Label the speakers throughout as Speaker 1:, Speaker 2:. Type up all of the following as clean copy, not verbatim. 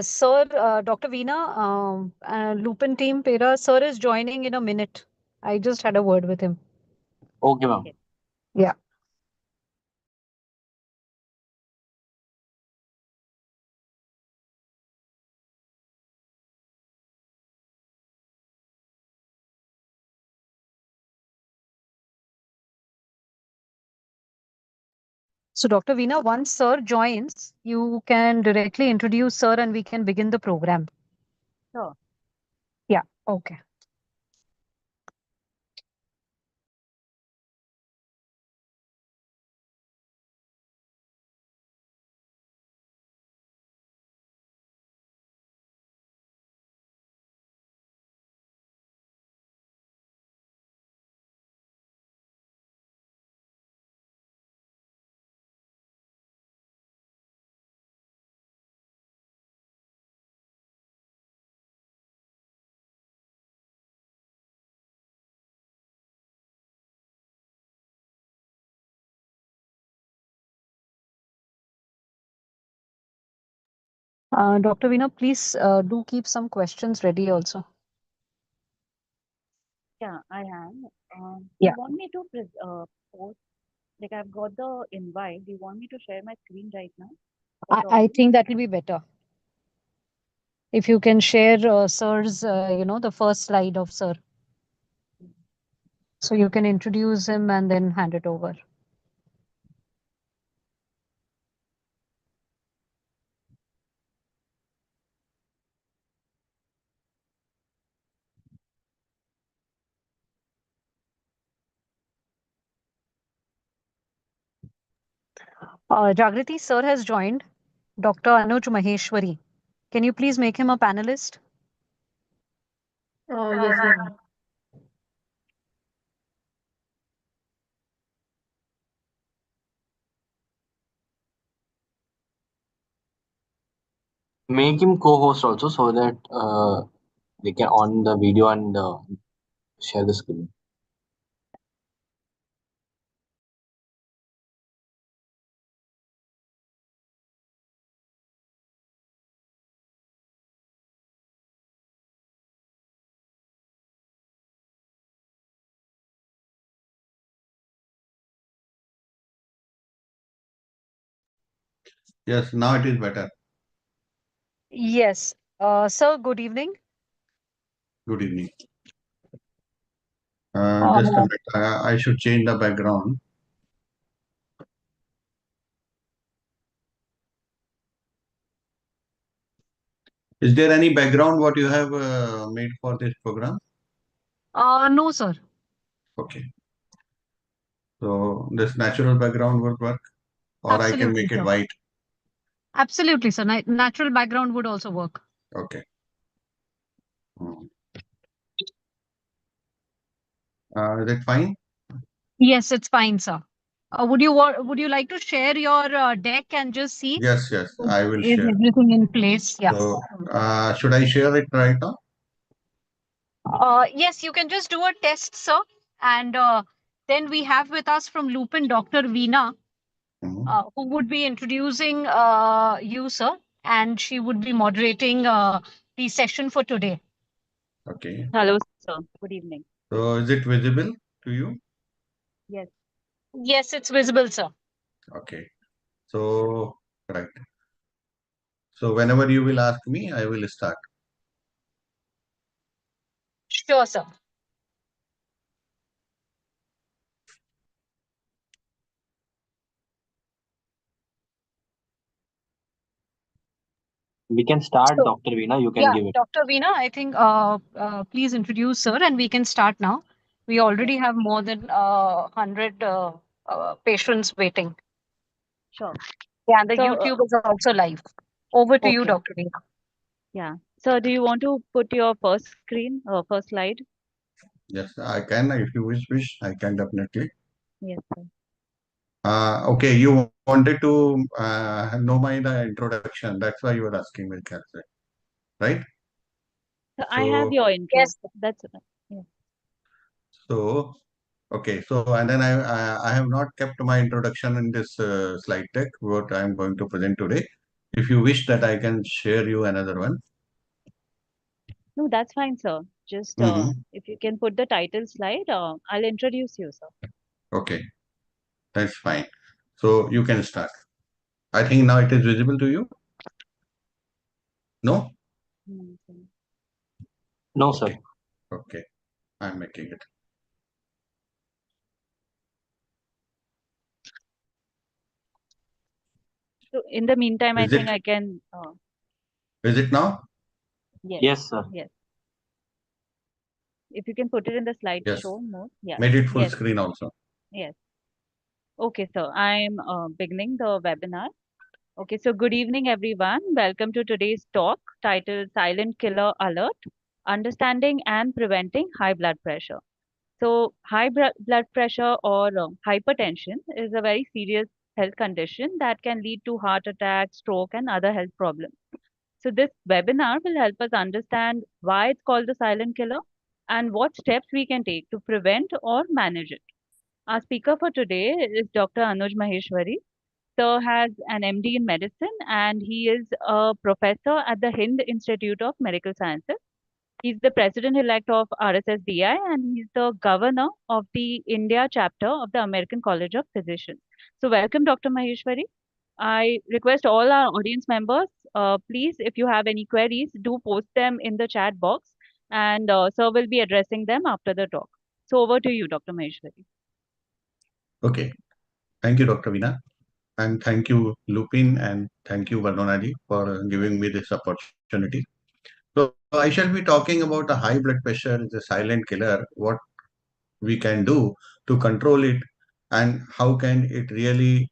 Speaker 1: Sir, Dr. Veena, Lupin team, Pera, sir is joining in a minute. I just had a word with him.
Speaker 2: Okay, ma'am.
Speaker 3: Okay.
Speaker 1: Yeah. So, Dr. Veena, once sir joins, you can directly introduce sir and we can begin the program.
Speaker 3: Sure.
Speaker 1: Yeah. Okay. Dr. Veena, please do keep some questions ready also.
Speaker 3: Yeah, I am.
Speaker 1: Yeah.
Speaker 3: You want me to post? Like I've got the invite. Do you want me to share my screen right now? For the
Speaker 1: I
Speaker 3: audience?
Speaker 1: think that will be better. If you can share sir's, the first slide of sir. So you can introduce him and then hand it over. Jagriti, sir has joined. Dr. Anuj Maheshwari. Can you please make him a panelist?
Speaker 4: Yes, ma'am.
Speaker 2: Make him co-host also so that they can on the video and share the screen.
Speaker 5: Yes, now it is better.
Speaker 1: Yes. Sir, good evening.
Speaker 5: Good evening. Just a minute. I should change the background. Is there any background what you have made for this program?
Speaker 1: No, sir.
Speaker 5: Okay. So this natural background would work, or I can
Speaker 1: Absolutely,
Speaker 5: make it
Speaker 1: sir.
Speaker 5: white.
Speaker 1: Absolutely, sir. Natural background would also work.
Speaker 5: Okay. Is it fine?
Speaker 1: Yes, it's fine, sir. Would you like to share your deck and just see
Speaker 5: Yes, I will
Speaker 1: is
Speaker 5: share.
Speaker 1: everything in place? Yeah.
Speaker 5: So should I share it right now?
Speaker 1: Yes, you can just do a test, sir. And then we have with us from Lupin Dr. Veena, who would be introducing you, sir, and she would be moderating the session for today.
Speaker 5: Okay.
Speaker 3: Hello, sir. Good evening.
Speaker 5: So is it visible to you?
Speaker 3: Yes.
Speaker 1: Yes, it's visible, sir.
Speaker 5: Okay. So correct. So whenever you will ask me, I will start.
Speaker 1: Sure, sir.
Speaker 2: We can start,
Speaker 1: So,
Speaker 2: Dr. Veena. You can
Speaker 1: yeah,
Speaker 2: give it.
Speaker 1: Dr. Veena, I think please introduce sir, and we can start now. We already have more than 100 patients waiting.
Speaker 3: Sure.
Speaker 1: Yeah, and the
Speaker 3: So,
Speaker 1: YouTube is also live. Over to you,
Speaker 3: okay.
Speaker 1: Dr. Veena.
Speaker 3: Yeah. So, do you want to put your first screen, first slide?
Speaker 5: Yes, I can. If you wish, I can definitely.
Speaker 3: Yes, sir.
Speaker 5: Okay, you wanted to know the introduction. That's why you were asking me, Catherine, right?
Speaker 3: So, I have
Speaker 5: So,
Speaker 3: your intro.
Speaker 1: Yes.
Speaker 3: That's yeah.
Speaker 5: so okay. So, and then I have not kept my introduction in this slide deck, what I am going to present today. If you wish that I can share you another one.
Speaker 3: No, that's fine, sir. Just
Speaker 5: Mhm.
Speaker 3: if you can put the title slide, I'll introduce you, sir.
Speaker 5: Okay, that's fine. So you can start. I think now it is visible to you. No?
Speaker 3: Sir.
Speaker 2: No, sir.
Speaker 5: Okay. Okay. I'm making it.
Speaker 3: So, in the meantime, I
Speaker 5: Is
Speaker 3: think
Speaker 5: it
Speaker 3: I can.
Speaker 5: is it now?
Speaker 3: Yes,
Speaker 2: Yes, sir.
Speaker 3: yes. If you can put it in the
Speaker 5: Yes.
Speaker 3: slideshow mode. Yeah.
Speaker 5: Made it full
Speaker 3: Yes,
Speaker 5: screen also.
Speaker 3: yes. Okay, so I'm beginning the webinar. Okay, so good evening, everyone. Welcome to today's talk titled Silent Killer Alert: Understanding and Preventing High Blood Pressure. So, blood pressure or hypertension is a very serious health condition that can lead to heart attack, stroke, and other health problems. So, this webinar will help us understand why it's called the silent killer and what steps we can take to prevent or manage it. Our speaker for today is Dr. Anuj Maheshwari. Sir has an MD in medicine and he is a professor at the Hind Institute of Medical Sciences. He's the president-elect of RSSBI and he's the governor of the India chapter of the American College of Physicians. So welcome, Dr. Maheshwari. I request all our audience members, please, if you have any queries, do post them in the chat box and sir will be addressing them after the talk. So over to you, Dr. Maheshwari.
Speaker 5: Okay. Thank you, Dr. Veena. And thank you, Lupin, and thank you, Varnonaji, for giving me this opportunity. So I shall be talking about the high blood pressure is a silent killer, what we can do to control it, and how can it really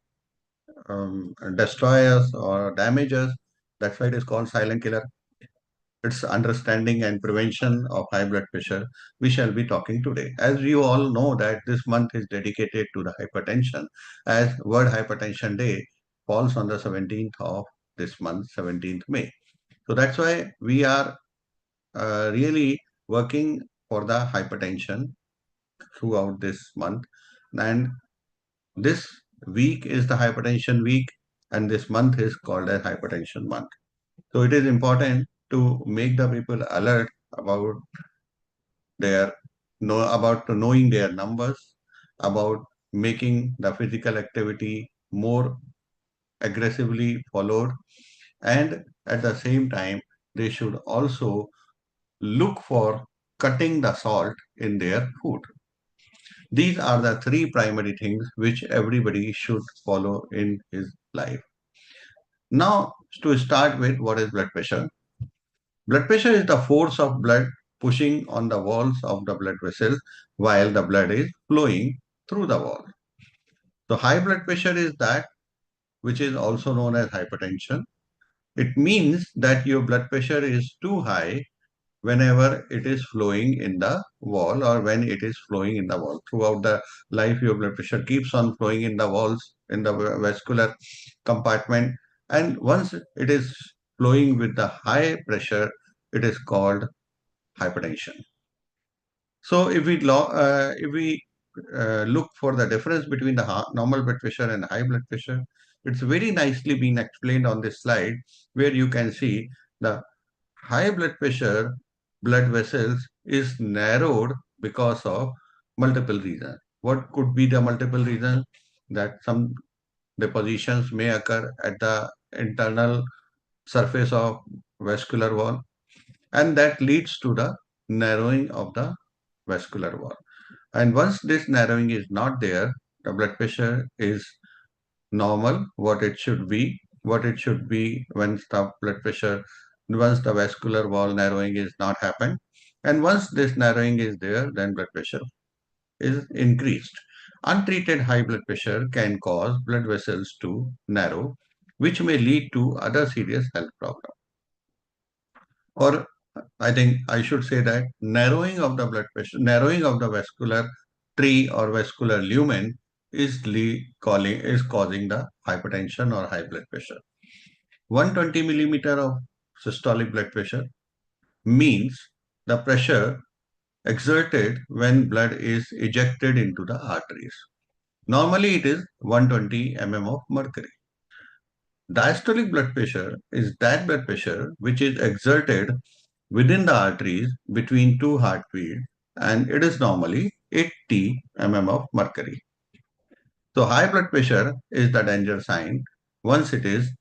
Speaker 5: destroy us or damage us. That's why it is called silent killer. It's understanding and prevention of high blood pressure we shall be talking today. As you all know that this month is dedicated to the hypertension, as World Hypertension Day falls on the 17th of this month, 17th May. So that's why we are really working for the hypertension throughout this month. And this week is the hypertension week, and this month is called as hypertension month. So it is important to make the people alert about their about knowing their numbers, about making the physical activity more aggressively followed, and at the same time they should also look for cutting the salt in their food. These are the three primary things which everybody should follow in his life. Now, to start with, what is blood pressure? Blood pressure is the force of blood pushing on the walls of the blood vessels while the blood is flowing through the wall. So, high blood pressure is that which is also known as hypertension. It means that your blood pressure is too high whenever it is flowing in the wall or when it is flowing in the wall. Throughout the life, your blood pressure keeps on flowing in the walls, in the vascular compartment. And once it is flowing with the high pressure, it is called hypertension. So if we look for the difference between the normal blood pressure and high blood pressure, it's very nicely been explained on this slide where you can see the high blood pressure blood vessels is narrowed because of multiple reasons. What could be the multiple reasons? That some depositions may occur at the internal surface of vascular wall, and that leads to the narrowing of the vascular wall. And once this narrowing is not there, the blood pressure is normal, what it should be once the vascular wall narrowing is not happened. And once this narrowing is there, then blood pressure is increased. Untreated high blood pressure can cause blood vessels to narrow, which may lead to other serious health problems. Or I think I should say that narrowing of the blood pressure, narrowing of the vascular tree or vascular lumen is causing the hypertension or high blood pressure. 120 millimeter of systolic blood pressure means the pressure exerted when blood is ejected into the arteries. Normally it is 120 mm of mercury. Diastolic blood pressure is that blood pressure which is exerted within the arteries between two heartbeats, and it is normally 80 mm of mercury. So high blood pressure is the danger sign once it is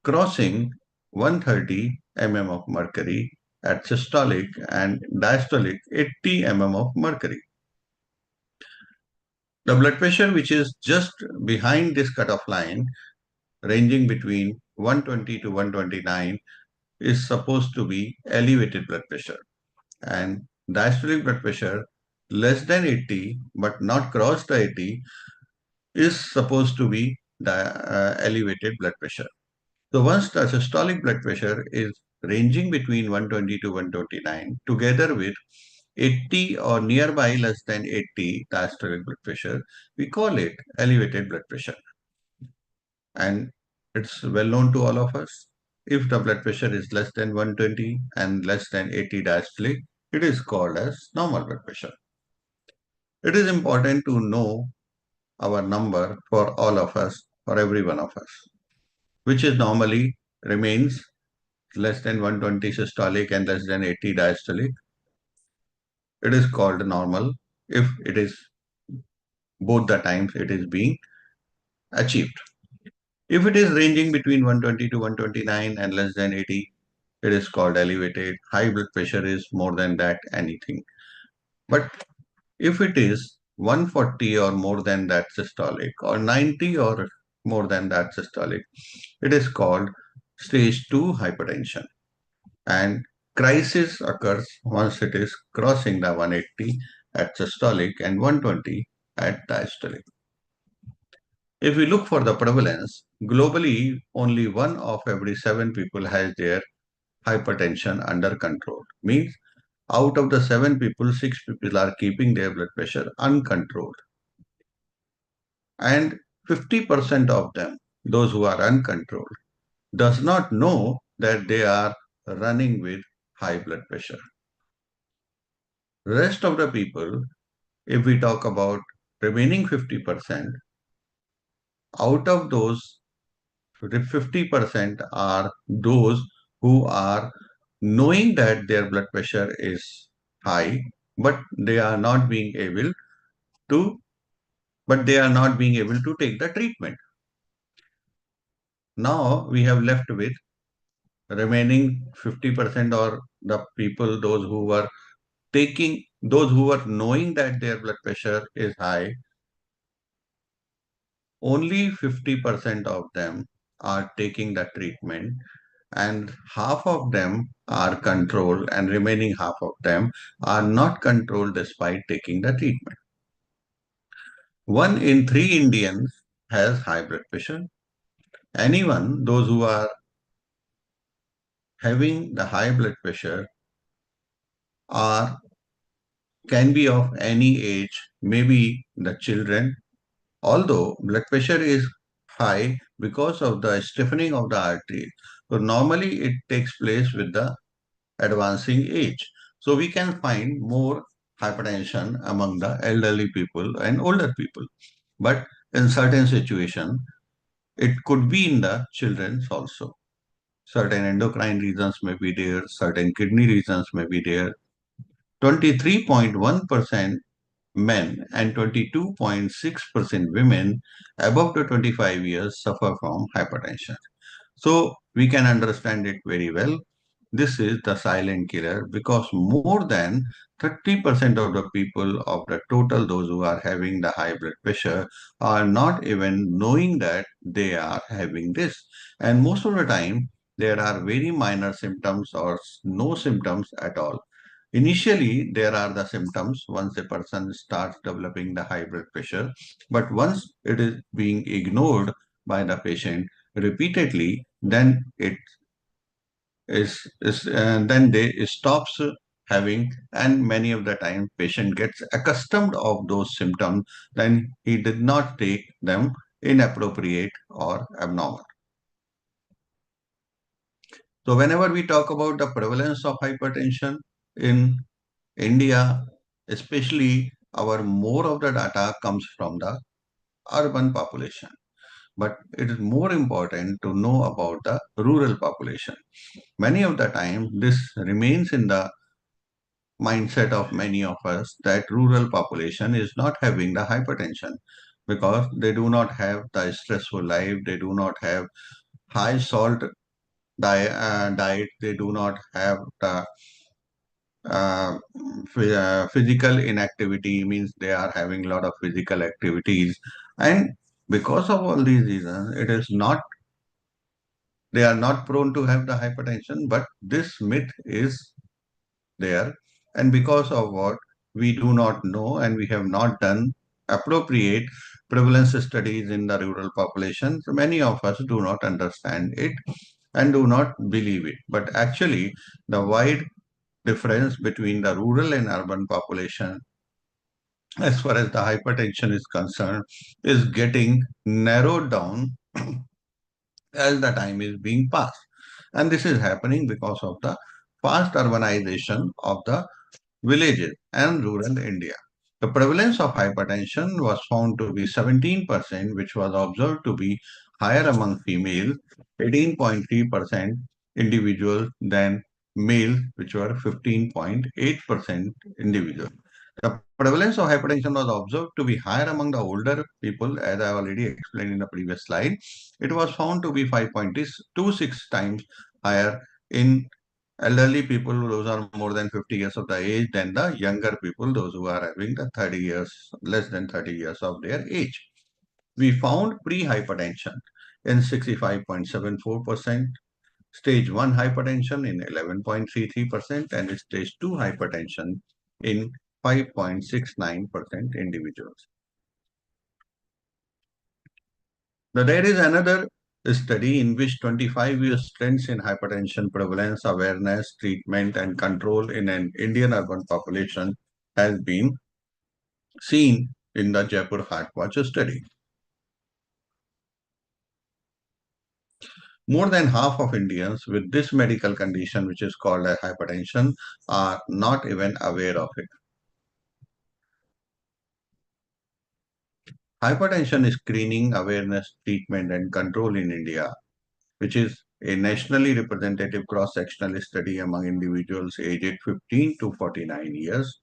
Speaker 5: crossing 130 mm of mercury at systolic and diastolic 80 mm of mercury. The blood pressure which is just behind this cutoff line, ranging between 120 to 129, is supposed to be elevated blood pressure, and diastolic blood pressure less than 80 but not cross the 80 is supposed to be the elevated blood pressure. So once the systolic blood pressure is ranging between 120 to 129 together with 80 or nearby less than 80 diastolic blood pressure, we call it elevated blood pressure. And it's well known to all of us. If the blood pressure is less than 120 and less than 80 diastolic, it is called as normal blood pressure. It is important to know our number for all of us, for every one of us, which is normally remains less than 120 systolic and less than 80 diastolic. It is called normal if it is both the times it is being achieved. If it is ranging between 120 to 129 and less than 80, it is called elevated. High blood pressure is more than that, anything. But if it is 140 or more than that systolic, or 90 or more than that systolic, it is called stage 2 hypertension. And crisis occurs once it is crossing the 180 at systolic and 120 at diastolic. If we look for the prevalence, globally only 1 of every 7 people has their hypertension under control. Means out of the 7 people, 6 people are keeping their blood pressure uncontrolled. And 50% of them, those who are uncontrolled, does not know that they are running with high blood pressure. Rest of the people, if we talk about remaining 50%, out of those 50% are those who are knowing that their blood pressure is high, but they are not being able to take the treatment. Now we have left with remaining 50%, or the people, those who were knowing that their blood pressure is high. Only 50% of them are taking the treatment, and half of them are controlled, and remaining half of them are not controlled despite taking the treatment. 1 in 3 Indians has high blood pressure. Those who are having the high blood pressure can be of any age, maybe the children. Although blood pressure is high because of the stiffening of the artery, so normally it takes place with the advancing age. So we can find more hypertension among the elderly people and older people. But in certain situations, it could be in the children also. Certain endocrine reasons may be there, certain kidney reasons may be there. 23.1% men and 22.6% women above the 25 years suffer from hypertension. So we can understand it very well. this is the silent killer because more than 30% of the people of the total those who are having the high blood pressure are not even knowing that they are having this. And most of the time, there are very minor symptoms or no symptoms at all. Initially, there are the symptoms once a person starts developing the high blood pressure, but once it is being ignored by the patient repeatedly, then it is then they stops having, and many of the time patient gets accustomed of those symptoms, then he did not take them inappropriate or abnormal. So whenever we talk about the prevalence of hypertension in India, especially our more of the data comes from the urban population. But it is more important to know about the rural population. Many of the time, this remains in the mindset of many of us that rural population is not having the hypertension because they do not have the stressful life, they do not have high salt diet, they do not have the uh, physical inactivity, means they are having a lot of physical activities, and because of all these reasons it is not, they are not prone to have the hypertension, but this myth is there, and because of what we do not know and we have not done appropriate prevalence studies in the rural population, so many of us do not understand it and do not believe it. But actually the wide difference between the rural and urban population as far as the hypertension is concerned is getting narrowed down as the time is being passed. And this is happening because of the fast urbanization of the villages and rural India. The prevalence of hypertension was found to be 17%, which was observed to be higher among females, 18.3% individuals than males, which were 15.8% individuals. The prevalence of hypertension was observed to be higher among the older people, as I already explained in the previous slide. It was found to be 5.26 times higher in elderly people, those are more than 50 years of the age, than the younger people, those who are having the 30 years, less than 30 years of their age. We found pre-hypertension in 65.74%, stage 1 hypertension in 11.33%, and stage 2 hypertension in 5.69% individuals. Now, there is another study in which 25 years trends in hypertension prevalence, awareness, treatment, and control in an Indian urban population has been seen in the Jaipur HeartWatch study. More than half of Indians with this medical condition, which is called a hypertension, are not even aware of it. Hypertension screening, awareness, treatment, and control in India, which is a nationally representative cross-sectional study among individuals aged 15 to 49 years,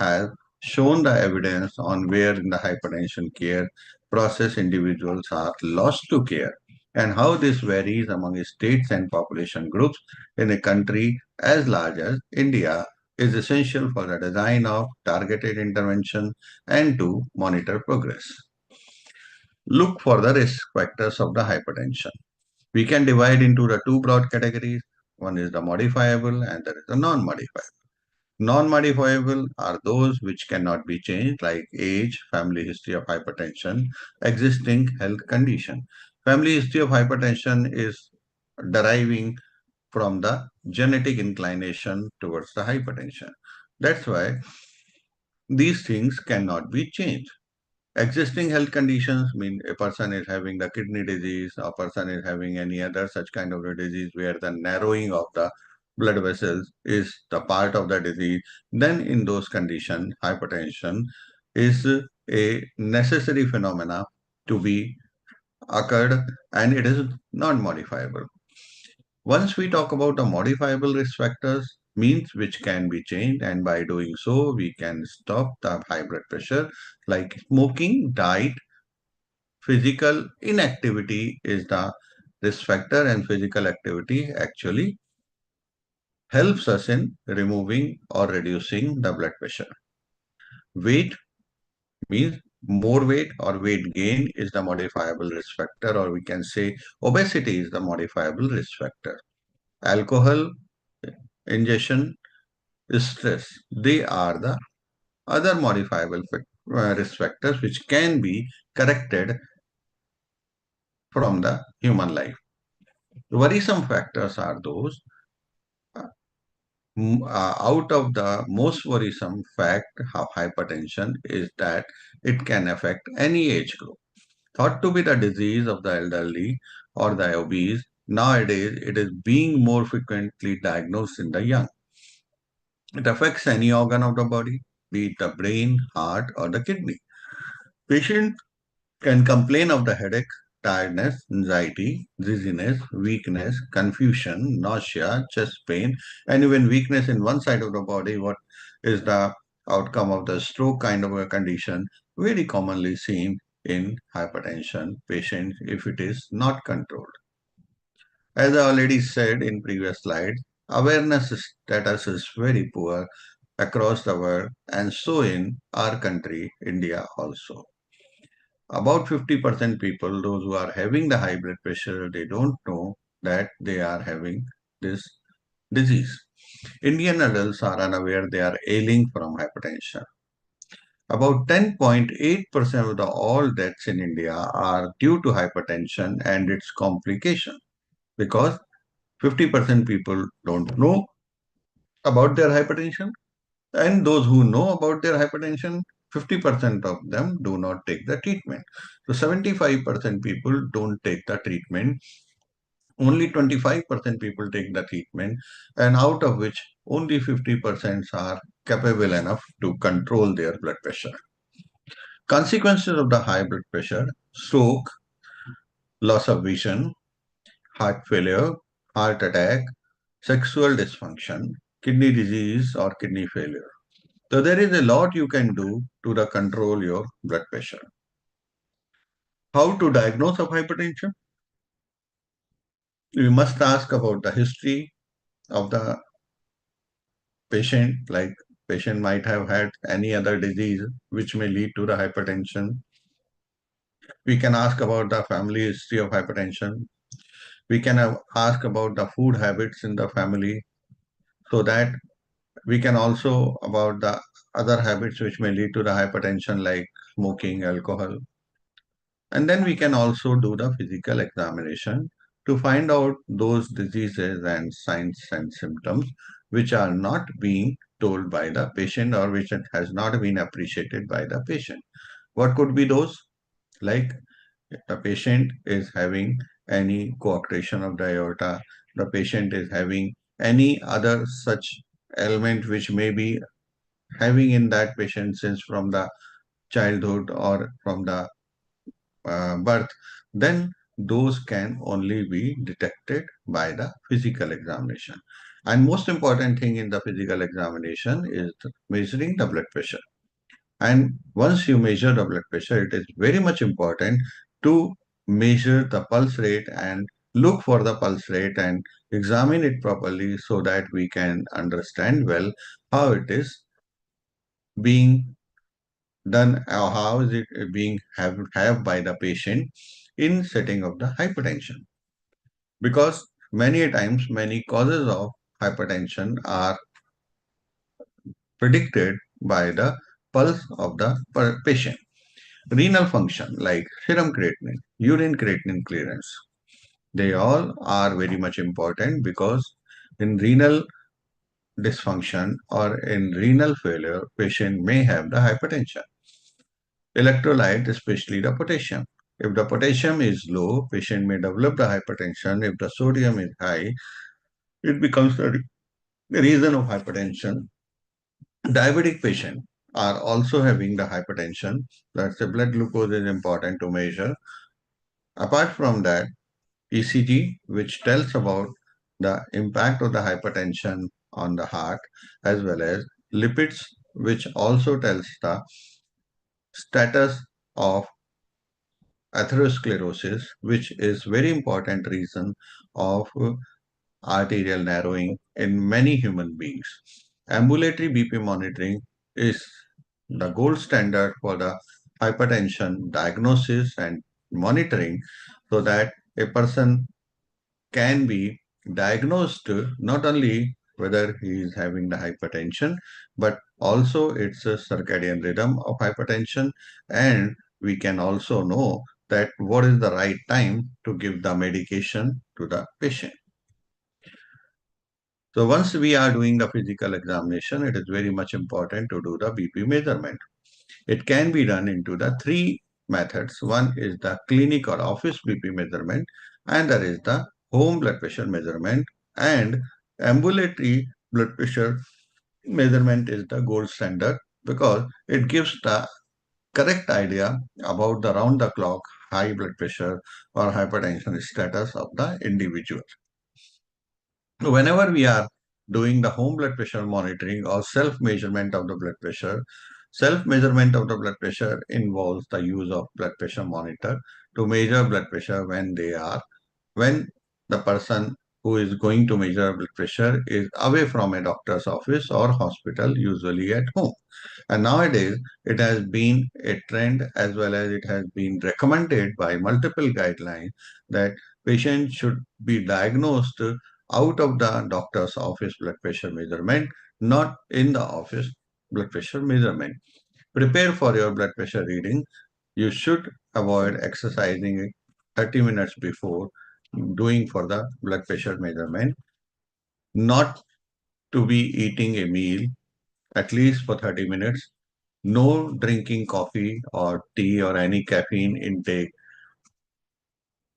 Speaker 5: has shown the evidence on where in the hypertension care process individuals are lost to care and how this varies among states and population groups in a country as large as India is essential for the design of targeted intervention and to monitor progress. Look for the risk factors of the hypertension. We can divide into the two broad categories. One is the modifiable and there is the non-modifiable. Non-modifiable are those which cannot be changed, like age, family history of hypertension, existing health condition. Family history of hypertension is deriving from the genetic inclination towards the hypertension. That's why these things cannot be changed. Existing health conditions mean a person is having the kidney disease, a person is having any other such kind of a disease where the narrowing of the blood vessels is the part of the disease. Then in those conditions, hypertension is a necessary phenomena to be occurred and it is not modifiable. Once we talk about the modifiable risk factors, means which can be changed, and by doing so, we can stop the high blood pressure, like smoking, diet, physical inactivity is the risk factor, and physical activity actually helps us in removing or reducing the blood pressure. Weight means more weight or weight gain is the modifiable risk factor, or we can say obesity is the modifiable risk factor. Alcohol ingestion, stress, they are the other modifiable risk factors which can be corrected from the human life. Worrisome factors are those. Out of the most worrisome fact of hypertension is that it can affect any age group. Thought to be the disease of the elderly or the obese, nowadays it is being more frequently diagnosed in the young. It affects any organ of the body, be it the brain, heart, or the kidney. Patient can complain of the headache, tiredness, anxiety, dizziness, weakness, confusion, nausea, chest pain, and even weakness in one side of the body. What is the outcome of the stroke kind of a condition, very commonly seen in hypertension patients if it is not controlled. As I already said in previous slides, awareness status is very poor across the world and so in our country, India also. About 50% people, those who are having the high blood pressure, they don't know that they are having this disease. Indian adults are unaware they are ailing from hypertension. About 10.8% of the all deaths in India are due to hypertension and its complication because 50% people don't know about their hypertension, and those who know about their hypertension, 50% of them do not take the treatment. So 75% people don't take the treatment. Only 25% people take the treatment, and out of which only 50% are capable enough to control their blood pressure. Consequences of the high blood pressure: stroke, loss of vision, heart failure, heart attack, sexual dysfunction, kidney disease or kidney failure. So there is a lot you can do to control your blood pressure. How to diagnose of hypertension? You must ask about the history of the patient, like patient might have had any other disease which may lead to the hypertension. We can ask about the family history of hypertension. We can ask about the food habits in the family, so that we can also about the other habits which may lead to the hypertension like smoking, alcohol. And then we can also do the physical examination to find out those diseases and signs and symptoms which are not being told by the patient or which has not been appreciated by the patient. What could be those? Like if the patient is having any coarctation of the aorta, the patient is having any other such ailment which may be having in that patient since from the childhood or from the birth, then those can only be detected by the physical examination. And most important thing in the physical examination is measuring the blood pressure. And once you measure the blood pressure, it is very much important to measure the pulse rate and look for the pulse rate and examine it properly so that we can understand well how it is being done or how is it being have by the patient in setting of the hypertension. Because many times many causes of hypertension are predicted by the pulse of the patient. Renal function like serum creatinine, urine creatinine clearance, they all are very much important because in renal dysfunction or in renal failure, patient may have the hypertension. Electrolyte, especially the potassium. If the potassium is low, patient may develop the hypertension. If the sodium is high, it becomes the reason of hypertension. Diabetic patients are also having the hypertension. That's the blood glucose is important to measure. Apart from that, ECG, which tells about the impact of the hypertension on the heart, as well as lipids, which also tells the status of atherosclerosis, which is very important reason of arterial narrowing in many human beings. Ambulatory BP monitoring is the gold standard for the hypertension diagnosis and monitoring so that a person can be diagnosed not only whether he is having the hypertension, but also it's a circadian rhythm of hypertension, and we can also know that what is the right time to give the medication to the patient. So once we are doing the physical examination, it is very much important to do the BP measurement. It can be done into the three methods. One is the clinic or office BP measurement, and there is the home blood pressure measurement, and ambulatory blood pressure measurement is the gold standard because it gives the correct idea about the round the clock high blood pressure or hypertension status of the individual. Whenever we are doing the home blood pressure monitoring or self-measurement of the blood pressure, self-measurement of the blood pressure involves the use of blood pressure monitor to measure blood pressure when the person who is going to measure blood pressure is away from a doctor's office or hospital, usually at home. And nowadays, it has been a trend as well as it has been recommended by multiple guidelines that patients should be diagnosed out of the doctor's office blood pressure measurement, not in the office blood pressure measurement. Prepare for your blood pressure reading. You should avoid exercising 30 minutes before doing for the blood pressure measurement, not to be eating a meal at least for 30 minutes, no drinking coffee or tea or any caffeine intake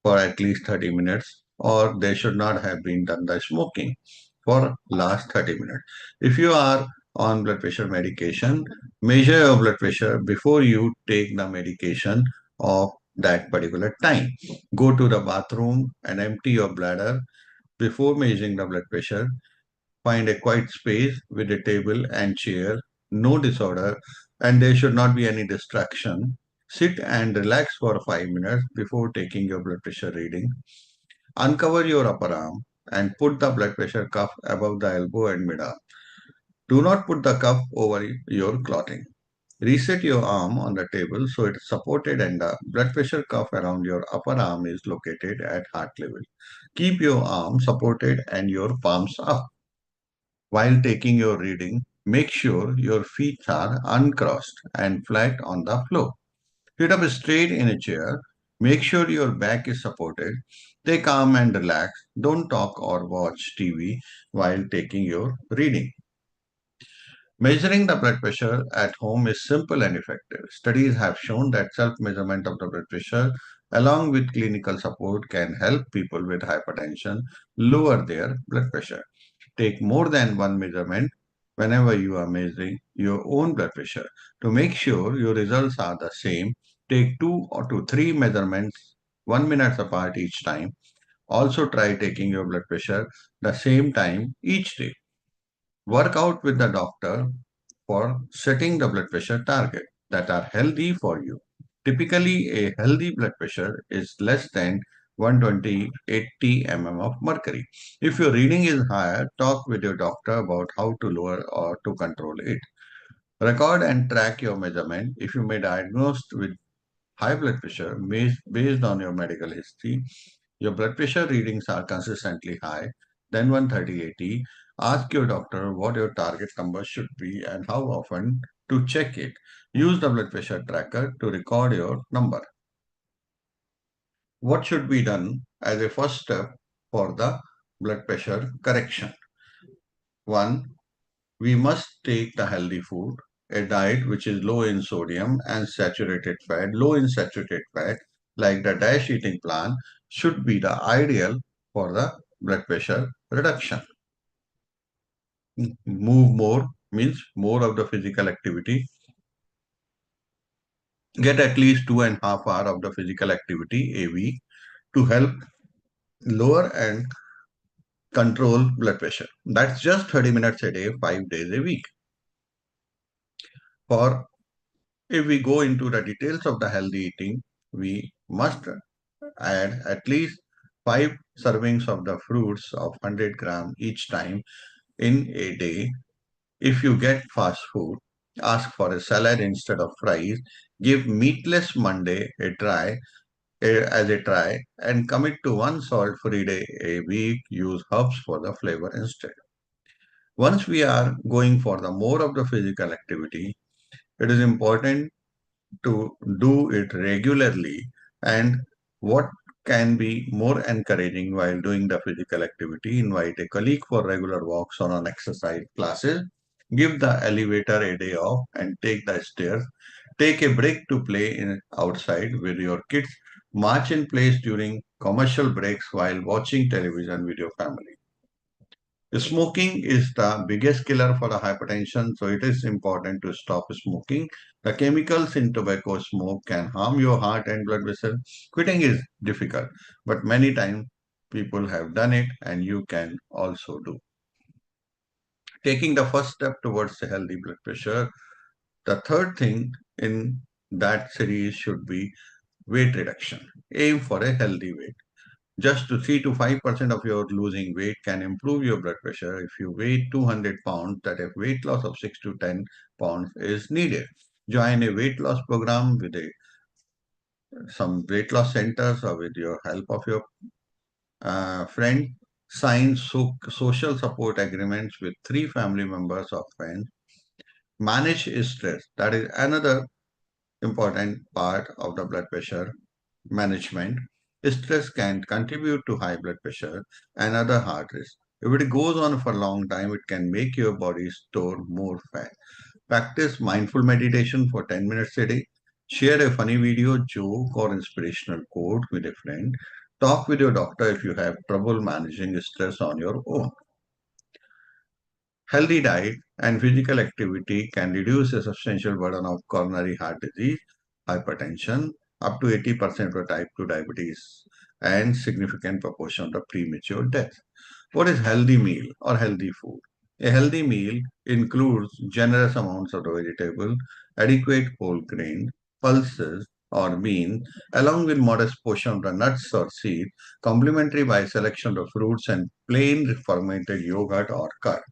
Speaker 5: for at least 30 minutes, or they should not have been done the smoking for last 30 minutes. If you are on blood pressure medication, measure your blood pressure before you take the medication of that particular time. Go to the bathroom and empty your bladder before measuring the blood pressure. Find a quiet space with a table and chair, no disorder, and there should not be any distraction. Sit and relax for 5 minutes before taking your blood pressure reading. Uncover your upper arm and put the blood pressure cuff above the elbow and mid-arm. Do not put the cuff over your clothing. Reset your arm on the table so it is supported and the blood pressure cuff around your upper arm is located at heart level. Keep your arm supported and your palms up. While taking your reading, make sure your feet are uncrossed and flat on the floor. Sit up straight in a chair. Make sure your back is supported. Stay calm and relax. Don't talk or watch TV while taking your reading. Measuring the blood pressure at home is simple and effective. Studies have shown that self-measurement of the blood pressure along with clinical support can help people with hypertension lower their blood pressure. Take more than one measurement whenever you are measuring your own blood pressure. To make sure your results are the same, take 2 to 3 measurements 1 minute apart each time. Also try taking your blood pressure the same time each day. Work out with the doctor for setting the blood pressure target that are healthy for you. Typically, a healthy blood pressure is less than 120/80 mm of mercury. If your reading is higher, talk with your doctor about how to lower or to control it. Record and track your measurement. If you may diagnosed with high blood pressure based on your medical history, your blood pressure readings are consistently high, then 130/80. Ask your doctor what your target number should be and how often to check it. Use the blood pressure tracker to record your number. What should be done as a first step for the blood pressure correction? One, we must take the healthy food, a diet which is low in sodium and saturated fat, low in saturated fat, like the DASH eating plan, should be the ideal for the blood pressure reduction. Move more means more of the physical activity. Get at least 2.5 hours of the physical activity a week to help lower and control blood pressure. That's just 30 minutes a day, 5 days a week. For if we go into the details of the healthy eating, we must add at least 5 servings of the fruits of 100 gram each time in a day. If you get fast food, ask for a salad instead of fries. Give meatless Monday as a try and commit to one salt-free day a week. Use herbs for the flavor instead. Once we are going for the more of the physical activity, it is important to do it regularly. And what can be more encouraging while doing the physical activity? Invite a colleague for regular walks or on exercise classes. Give the elevator a day off and take the stairs. Take a break to play outside with your kids. March in place during commercial breaks while watching television with your family. Smoking is the biggest killer for the hypertension, so it is important to stop smoking. The chemicals in tobacco smoke can harm your heart and blood vessels. Quitting is difficult, but many times people have done it and you can also do. Taking the first step towards a healthy blood pressure, the third thing in that series should be weight reduction. Aim for a healthy weight. Just to 3 to 5% of your losing weight can improve your blood pressure. If you weigh 200 pounds, that a weight loss of 6 to 10 pounds is needed. Join a weight loss program with some weight loss centers or with your help of your friend. Sign social support agreements with 3 family members or friends. Manage stress. That is another important part of the blood pressure management. Stress can contribute to high blood pressure and other heart risk. If it goes on for a long time, it can make your body store more fat. Practice mindful meditation for 10 minutes a day. Share a funny video, joke, or inspirational quote with a friend. Talk with your doctor if you have trouble managing stress on your own. Healthy diet and physical activity can reduce a substantial burden of coronary heart disease, hypertension, up to 80% of type 2 diabetes, and significant proportion of the premature death. What is healthy meal or healthy food? A healthy meal includes generous amounts of the vegetable, adequate whole grain, pulses or beans, along with modest portion of the nuts or seeds, complementary by selection of fruits and plain fermented yogurt or curd.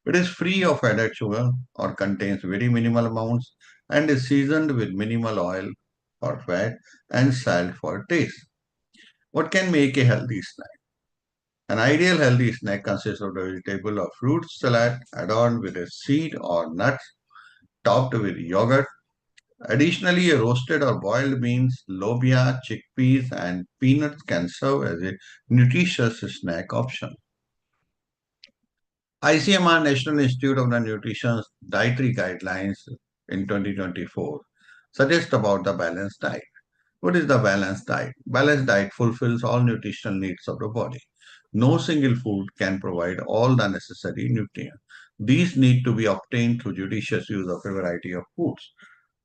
Speaker 5: It is free of added sugar or contains very minimal amounts and is seasoned with minimal oil or fat and salt for taste. What can make a healthy snack? An ideal healthy snack consists of the vegetable or fruit salad adorned with a seed or nuts topped with yogurt. Additionally, a roasted or boiled beans, lobia, chickpeas, and peanuts can serve as a nutritious snack option. ICMR National Institute of the Nutrition's dietary guidelines in 2024 suggest about the balanced diet. What is the balanced diet? Balanced diet fulfills all nutritional needs of the body. No single food can provide all the necessary nutrients. These need to be obtained through judicious use of a variety of foods.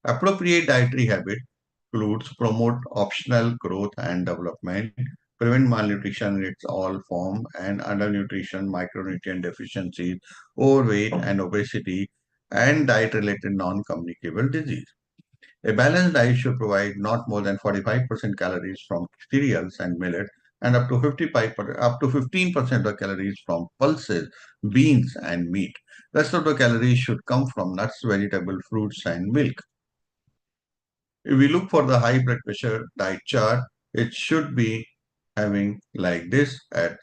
Speaker 5: Appropriate dietary habit includes promote optional growth and development, prevent malnutrition in its all form and undernutrition, micronutrient deficiencies, overweight and obesity, and diet-related non-communicable disease. A balanced diet should provide not more than 45% calories from cereals and millet and up to 15% of calories from pulses, beans, and meat. Rest of the calories should come from nuts, vegetables, fruits, and milk. If we look for the high blood pressure diet chart, it should be having like this at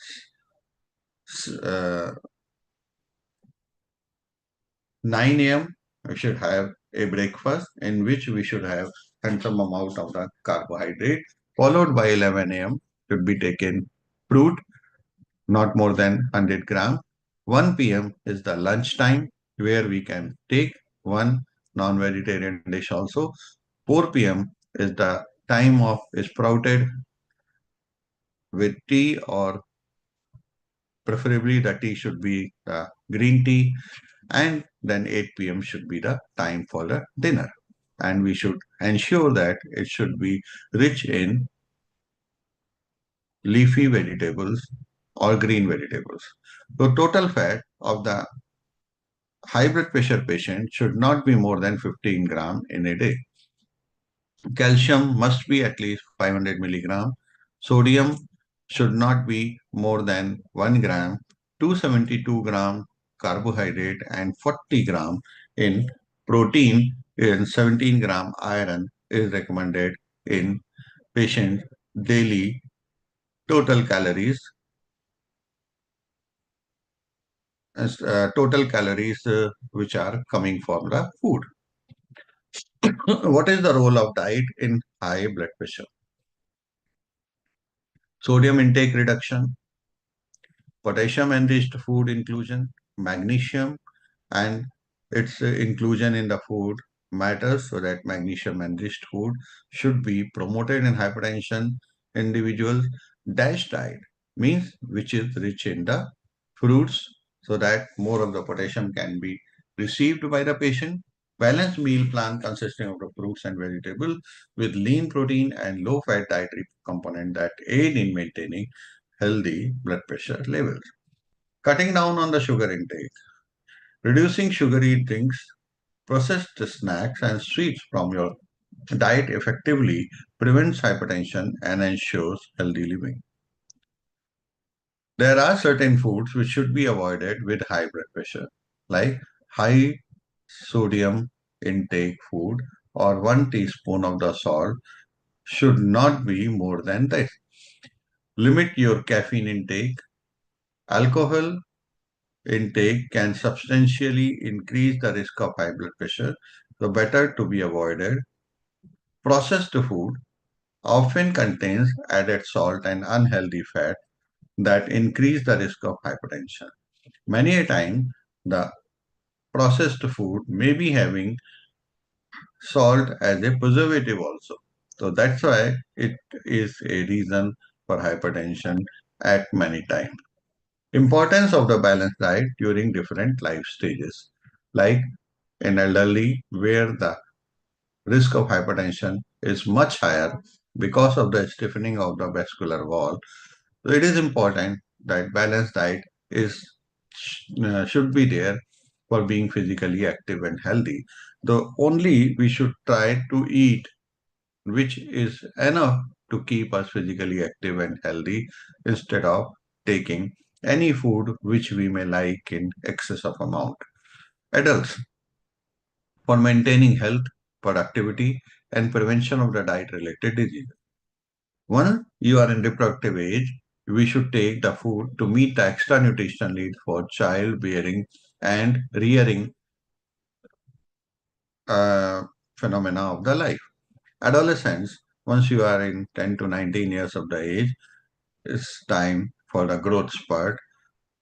Speaker 5: 9 a.m. We should have a breakfast in which we should have handsome amount of the carbohydrate, followed by 11 a.m. should be taken fruit, not more than 100 gram. 1 p.m. is the lunch time where we can take one non-vegetarian dish also. 4 p.m. is the time of sprouted with tea, or preferably the tea should be green tea, and then 8 p.m. should be the time for the dinner. And we should ensure that it should be rich in leafy vegetables or green vegetables. The total fat of the high blood pressure patient should not be more than 15 gram in a day. Calcium must be at least 500 milligram. Sodium should not be more than 1 gram, 272 gram carbohydrate and 40 gram in protein and 17 gram iron is recommended in patient daily total calories which are coming from the food. What is the role of diet in high blood pressure? Sodium intake reduction, potassium enriched food inclusion, magnesium, and its inclusion in the food matters, so that magnesium enriched food should be promoted in hypertension individuals. Dash diet means which is rich in the fruits, so that more of the potassium can be received by the patient. Balanced meal plan consisting of the fruits and vegetables with lean protein and low fat dietary component that aid in maintaining healthy blood pressure levels. Cutting down on the sugar intake. Reducing sugary drinks, processed snacks, and sweets from your diet effectively prevents hypertension and ensures healthy living. There are certain foods which should be avoided with high blood pressure, like high sodium intake food or 1 teaspoon of the salt should not be more than this. Limit your caffeine intake. Alcohol intake can substantially increase the risk of high blood pressure, so better to be avoided. Processed food often contains added salt and unhealthy fat that increase the risk of hypertension. Many a time, the processed food may be having salt as a preservative also. So that's why it is a reason for hypertension at many times. Importance of the balanced diet during different life stages, like in elderly where the risk of hypertension is much higher because of the stiffening of the vascular wall. So it is important that balanced diet should be there for being physically active and healthy. Though only we should try to eat which is enough to keep us physically active and healthy instead of taking any food which we may like in excess of amount. Adults, for maintaining health, productivity, and prevention of the diet-related diseases. Once you are in reproductive age, we should take the food to meet the extra nutritional needs for childbearing and rearing uh, phenomena of the life. Adolescents, once you are in 10 to 19 years of the age, it's time for the growth spurt.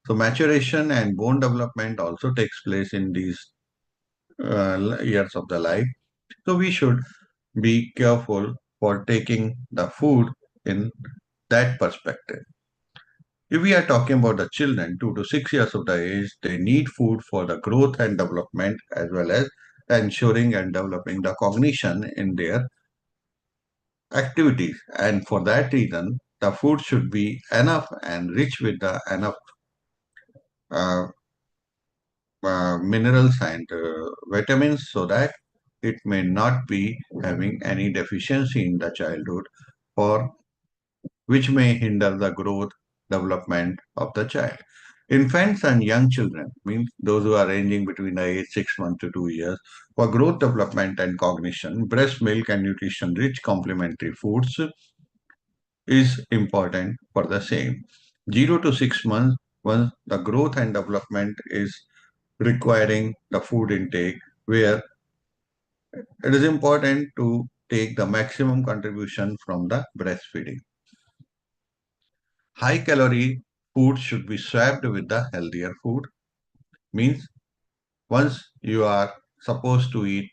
Speaker 5: So maturation and bone development also takes place in these years of the life. So we should be careful for taking the food in that perspective. If we are talking about the children, 2 to 6 years of the age, they need food for the growth and development as well as ensuring and developing the cognition in their activities. And for that reason, the food should be enough and rich with the enough uh, minerals and vitamins so that it may not be having any deficiency in the childhood or which may hinder the growth development of the child. Infants and young children, means those who are ranging between the age 6 months to 2 years, for growth development and cognition, breast milk and nutrition rich complementary foods is important for the same. 0 to 6 months, once the growth and development is requiring the food intake, where it is important to take the maximum contribution from the breastfeeding. High calorie food should be swapped with the healthier food. Means once you are supposed to eat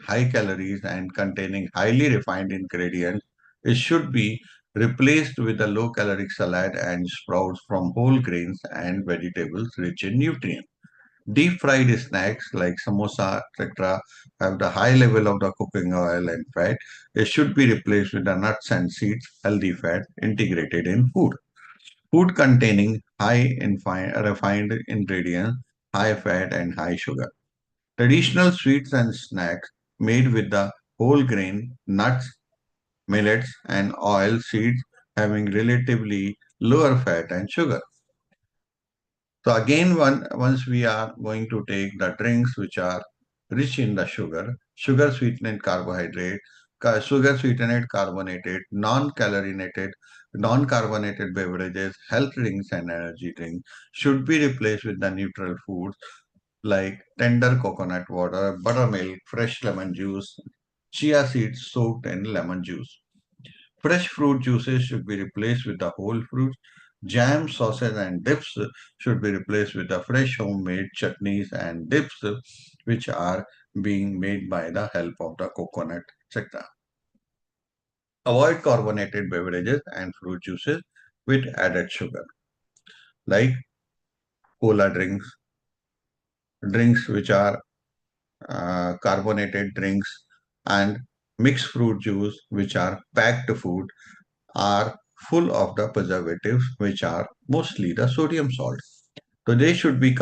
Speaker 5: high calories and containing highly refined ingredients, it should be replaced with a low caloric salad and sprouts from whole grains and vegetables rich in nutrients. Deep fried snacks like samosa, etc., have the high level of the cooking oil and fat. It should be replaced with the nuts and seeds, healthy fat integrated in food. Food containing high in refined ingredients, high fat, and high sugar. Traditional sweets and snacks made with the whole grain, nuts, millets, and oil seeds having relatively lower fat and sugar. So again, once we are going to take the drinks which are rich in the sugar sweetened carbohydrate, sugar sweetened carbonated, non-carbonated beverages, health drinks and energy drinks should be replaced with the neutral foods like tender coconut water, buttermilk, fresh lemon juice, chia seeds soaked in lemon juice. Fresh fruit juices should be replaced with the whole fruits. Jam, sauces, and dips should be replaced with the fresh homemade chutneys and dips, which are being made by the help of the coconut, etc. Avoid carbonated beverages and fruit juices with added sugar, like cola drinks which are carbonated drinks, and mixed fruit juice, which are packed food, are full of the preservatives, which are mostly the sodium salt. So they should be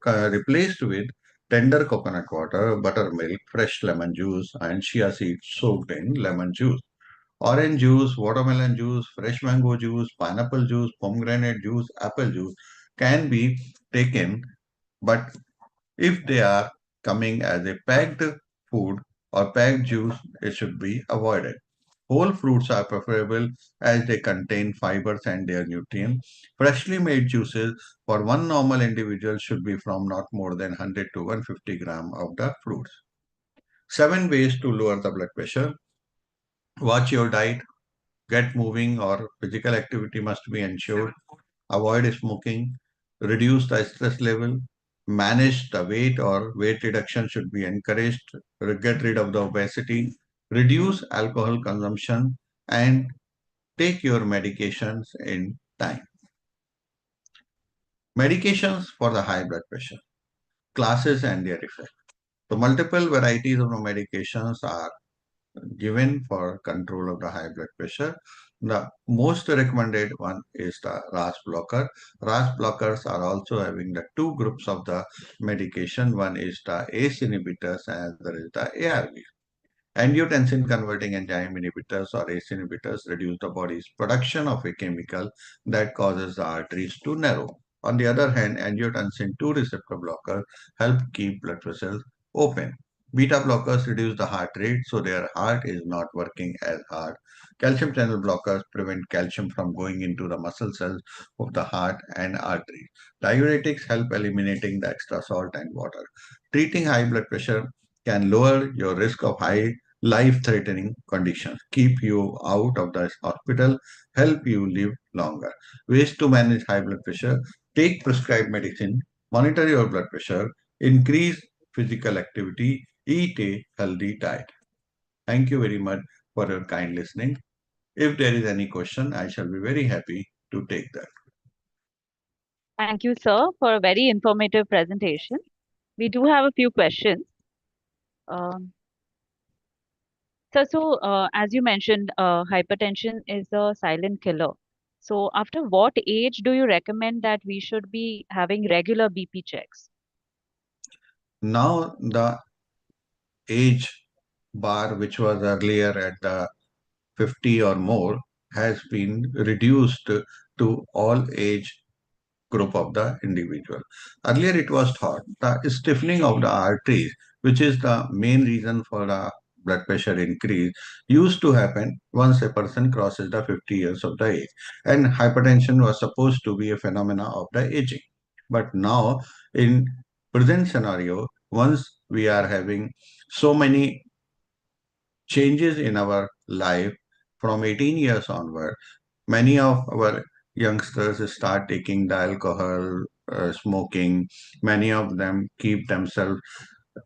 Speaker 5: replaced with tender coconut water, buttermilk, fresh lemon juice, and chia seeds soaked in lemon juice. Orange juice, watermelon juice, fresh mango juice, pineapple juice, pomegranate juice, apple juice can be taken, but if they are coming as a packed food or packed juice, it should be avoided. Whole fruits are preferable as they contain fibers and their nutrients. Freshly made juices for one normal individual should be from not more than 100 to 150 gram of the fruits. 7 ways to lower the blood pressure. Watch your diet. Get moving or physical activity must be ensured. Avoid smoking. Reduce the stress level. Manage the weight or weight reduction should be encouraged. Get rid of the obesity. Reduce alcohol consumption and take your medications in time. Medications for the high blood pressure, classes and their effect. So multiple varieties of medications are given for control of the high blood pressure. The most recommended one is the RAS blocker. RAS blockers are also having the two groups of the medication. One is the ACE inhibitors and the other is the ARBs. Angiotensin converting enzyme inhibitors or ACE inhibitors reduce the body's production of a chemical that causes the arteries to narrow. On the other hand, angiotensin 2 receptor blockers help keep blood vessels open. Beta blockers reduce the heart rate, so their heart is not working as hard. Calcium channel blockers prevent calcium from going into the muscle cells of the heart and arteries. Diuretics help eliminating the extra salt and water. Treating high blood pressure can lower your risk of high life-threatening conditions, keep you out of the hospital, help you live longer. Ways to manage high blood pressure: take prescribed medicine, monitor your blood pressure, increase physical activity, eat a healthy diet. Thank you very much for your kind listening. If there is any question, I shall be very happy to take that.
Speaker 3: Thank you, sir, for a very informative presentation. We do have a few questions. Um, as you mentioned, hypertension is a silent killer. So, after what age do you recommend that we should be having regular BP checks?
Speaker 5: Now, the age bar, which was earlier at the 50 or more, has been reduced to all age group of the individual. Earlier it was thought the stiffening of the arteries, which is the main reason for the blood pressure increase, used to happen once a person crosses the 50 years of the age. And hypertension was supposed to be a phenomena of the aging. But now, in present scenario, once we are having so many changes in our life from 18 years onward, many of our youngsters start taking the alcohol, smoking. Many of them keep themselves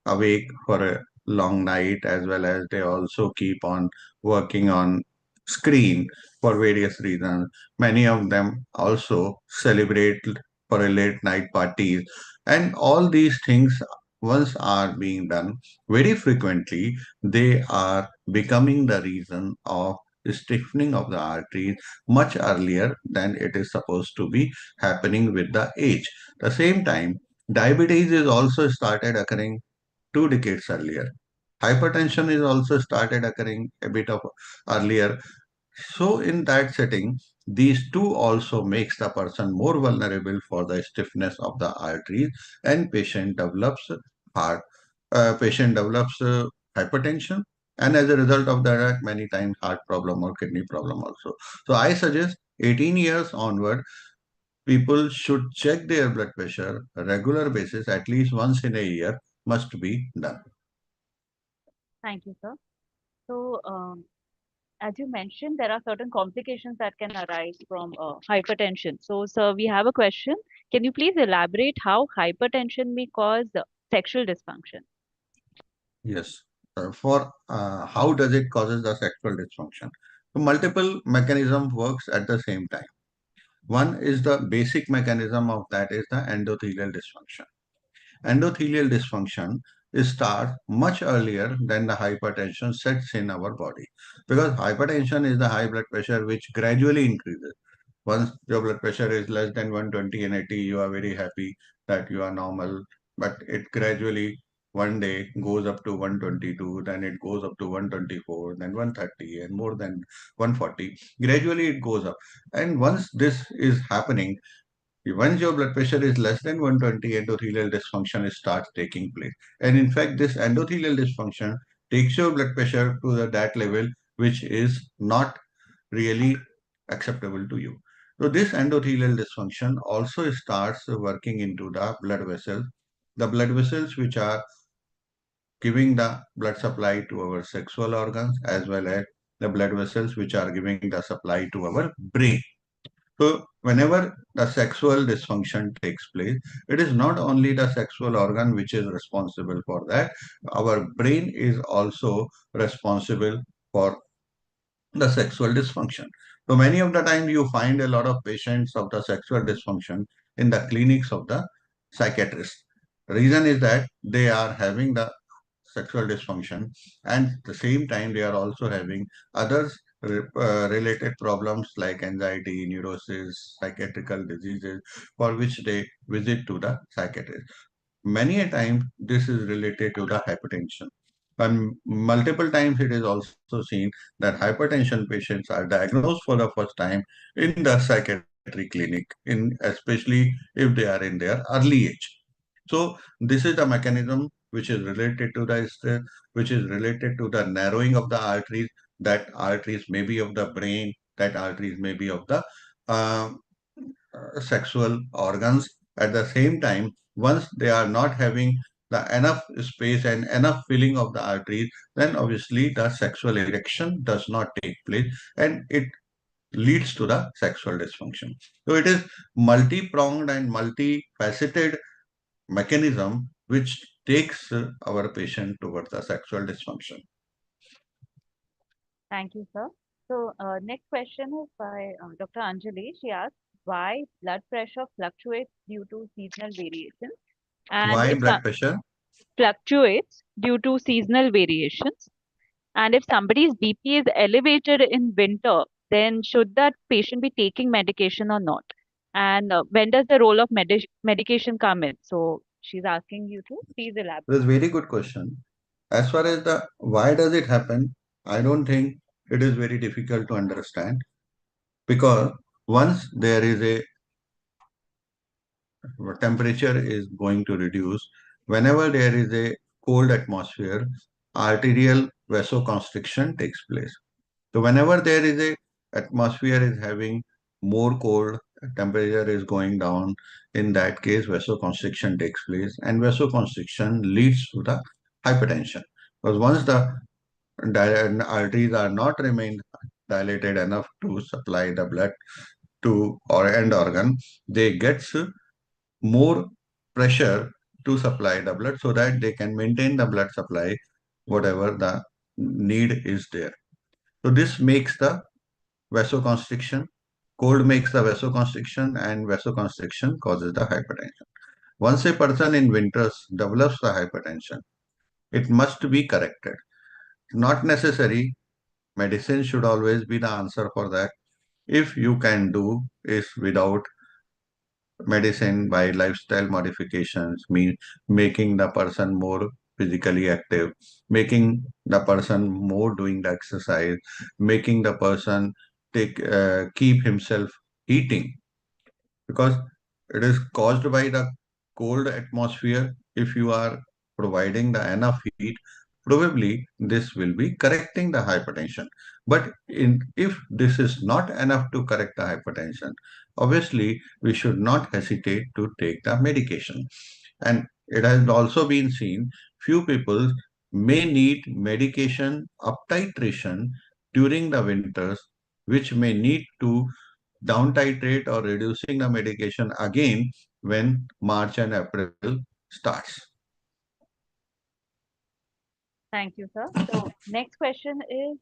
Speaker 5: awake for a long night, as well as they also keep on working on screen for various reasons. Many of them also celebrate for a late night parties, and all these things once are being done very frequently, they are becoming the reason of stiffening of the arteries much earlier than it is supposed to be happening with the age. The same time, diabetes is also started occurring 2 decades earlier. Hypertension is also started occurring a bit of earlier. So in that setting, these two also makes the person more vulnerable for the stiffness of the arteries, and patient develops hypertension, and as a result of that, many times heart problem or kidney problem also. So I suggest 18 years onward, people should check their blood pressure regular basis, at least once in a year must be done.
Speaker 3: Thank you, sir. So, as you mentioned, there are certain complications that can arise from hypertension. So, sir, we have a question. Can you please elaborate how hypertension may cause sexual dysfunction?
Speaker 5: Yes. For how does it causes the sexual dysfunction? So multiple mechanism works at the same time. One is the basic mechanism of that is the endothelial dysfunction. Endothelial dysfunction starts much earlier than the hypertension sets in our body, because hypertension is the high blood pressure which gradually increases. Once your blood pressure is less than 120 and 80, you are very happy that you are normal, but it gradually one day goes up to 122, then it goes up to 124, then 130, and more than 140. Gradually it goes up. And once this is happening, once your blood pressure is less than 120, endothelial dysfunction starts taking place. And in fact, this endothelial dysfunction takes your blood pressure to that level which is not really acceptable to you. So this endothelial dysfunction also starts working into the blood vessels. The blood vessels which are giving the blood supply to our sexual organs, as well as the blood vessels which are giving the supply to our brain. So whenever the sexual dysfunction takes place, it is not only the sexual organ which is responsible for that. Our brain is also responsible for the sexual dysfunction. So many of the time you find a lot of patients of the sexual dysfunction in the clinics of the psychiatrists. Reason is that they are having the sexual dysfunction, and at the same time they are also having others related problems like anxiety, neurosis, psychiatrical diseases, for which they visit to the psychiatrist. Many a time this is related to the hypertension, and multiple times it is also seen that hypertension patients are diagnosed for the first time in the psychiatry clinic, in especially if they are in their early age. So this is the mechanism which is related to the stress, which is related to the narrowing of the arteries. That arteries may be of the brain, that arteries may be of the uh, sexual organs. At the same time, once they are not having the enough space and enough filling of the arteries, then obviously the sexual erection does not take place, and it leads to the sexual dysfunction. So it is multi-pronged and multifaceted mechanism which takes our patient towards the sexual dysfunction.
Speaker 3: Thank you, sir. So, next question is by Dr. Anjali. She asks, why blood pressure fluctuates due to seasonal variations? And
Speaker 5: Why
Speaker 3: if
Speaker 5: blood pressure?
Speaker 3: fluctuates due to seasonal variations, and if somebody's BP is elevated in winter, then should that patient be taking medication or not? And when does the role of medication come in? So she's asking you to please elaborate.
Speaker 5: That's a very good question. As far as the why does it happen, I don't think it is very difficult to understand, because once there is a temperature is going to reduce, whenever there is a cold atmosphere, arterial vasoconstriction takes place. So whenever there is a atmosphere is having more cold, temperature is going down, in that case vasoconstriction takes place, and vasoconstriction leads to the hypertension. Because once the arteries are not remain dilated enough to supply the blood to or end organ, they gets more pressure to supply the blood so that they can maintain the blood supply whatever the need is there. So this makes the vasoconstriction. Cold makes the vasoconstriction, and vasoconstriction causes the hypertension. Once a person in winters develops the hypertension, it must be corrected. Not necessary. Medicine should always be the answer for that. If you can do is without medicine by lifestyle modifications, mean making the person more physically active, making the person more doing the exercise, making the person keep himself heating, because it is caused by the cold atmosphere. If you are providing the enough heat, probably this will be correcting the hypertension. But if this is not enough to correct the hypertension, obviously we should not hesitate to take the medication. And it has also been seen few people may need medication up titration during the winters, which may need to down titrate or reducing the medication again when March and April starts.
Speaker 3: Thank you, sir. So next question is,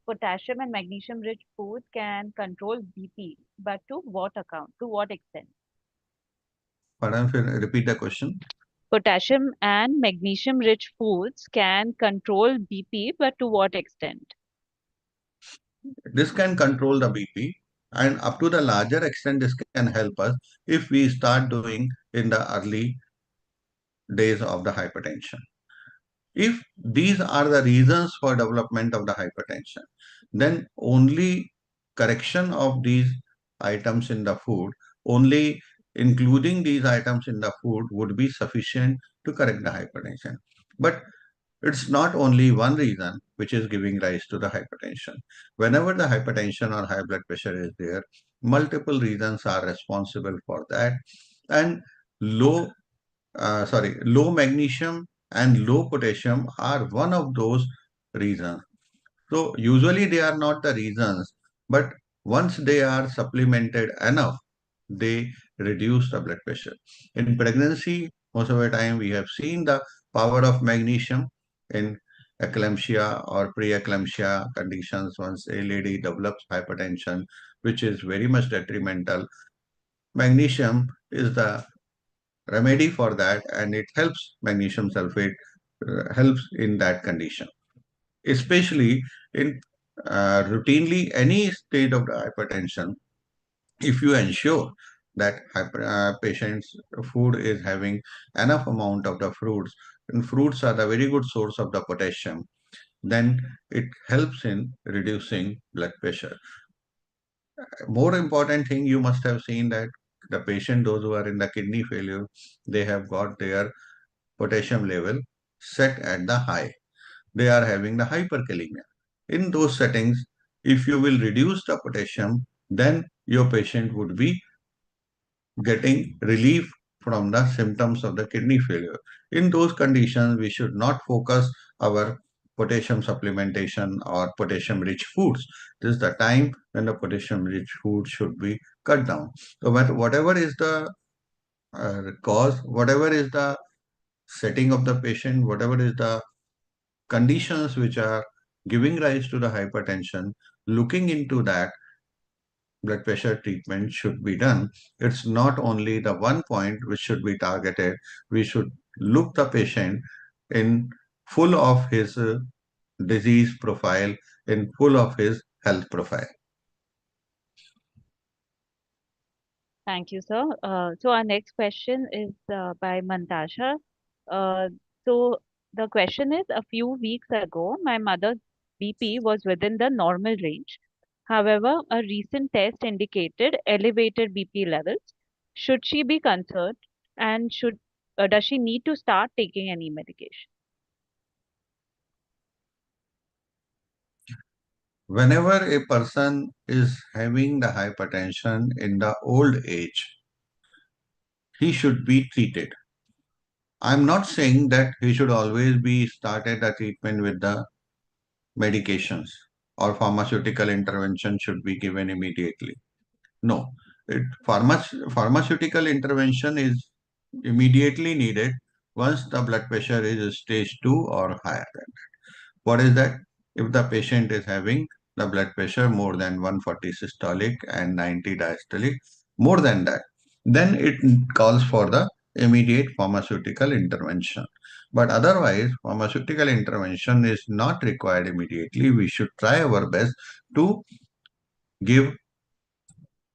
Speaker 3: potassium and magnesium rich foods can control BP, but to what account, to what extent?
Speaker 5: Pardon, repeat the question.
Speaker 3: Potassium and magnesium rich foods can control BP, but to what extent?
Speaker 5: This can control the BP, and up to the larger extent, this can help us if we start doing in the early days of the hypertension. If these are the reasons for development of the hypertension, then only correction of these items in the food, only including these items in the food would be sufficient to correct the hypertension. But it's not only one reason which is giving rise to the hypertension. Whenever the hypertension or high blood pressure is there, multiple reasons are responsible for that. And low magnesium and low potassium are one of those reasons. So usually they are not the reasons, but once they are supplemented enough, they reduce the blood pressure. In pregnancy, most of the time we have seen the power of magnesium in eclampsia or pre-eclampsia conditions. Once a lady develops hypertension, which is very much detrimental, magnesium is the remedy for that, and it helps. Magnesium sulfate helps in that condition, especially in routinely any state of the hypertension. If you ensure that patient's food is having enough amount of the fruits, and fruits are the very good source of the potassium, then it helps in reducing blood pressure. More important thing, you must have seen that the patient, those who are in the kidney failure, they have got their potassium level set at the high. They are having the hyperkalemia. In those settings, if you will reduce the potassium, then your patient would be getting relief from the symptoms of the kidney failure. In those conditions, we should not focus our potassium supplementation or potassium rich foods. This is the time when the potassium rich food should be cut down. So whatever is the cause, whatever is the setting of the patient, whatever is the conditions which are giving rise to the hypertension, looking into that, blood pressure treatment should be done. It's not only the one point which should be targeted. We should look the patient in full of his disease profile, in full of his health profile.
Speaker 3: Thank you, sir. So our next question is by Mantasha. So the question is, a few weeks ago, my mother's BP was within the normal range. However, a recent test indicated elevated BP levels. Should she be concerned, and does she need to start taking any medication?
Speaker 5: Whenever a person is having the hypertension in the old age, he should be treated. I'm not saying that he should always be started the treatment with the medications or pharmaceutical intervention should be given immediately. No, pharmaceutical intervention is immediately needed once the blood pressure is stage 2 or higher than that. What is that? If the patient is having the blood pressure more than 140 systolic and 90 diastolic, more than that, then it calls for the immediate pharmaceutical intervention. But otherwise, pharmaceutical intervention is not required immediately. We should try our best to give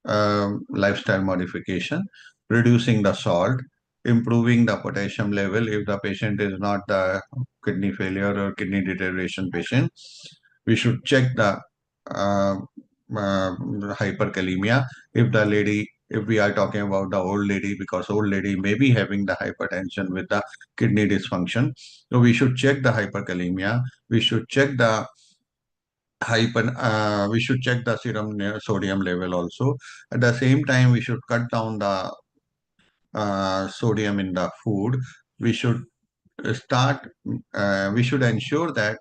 Speaker 5: lifestyle modification, reducing the salt, improving the potassium level. If the patient is not the kidney failure or kidney deterioration patient, we should check the hyperkalemia. If we are talking about the old lady, because old lady may be having the hypertension with the kidney dysfunction, so we should check the hyperkalemia. We should check the we should check the serum sodium level also. At the same time, we should cut down the sodium in the food. We should we should ensure that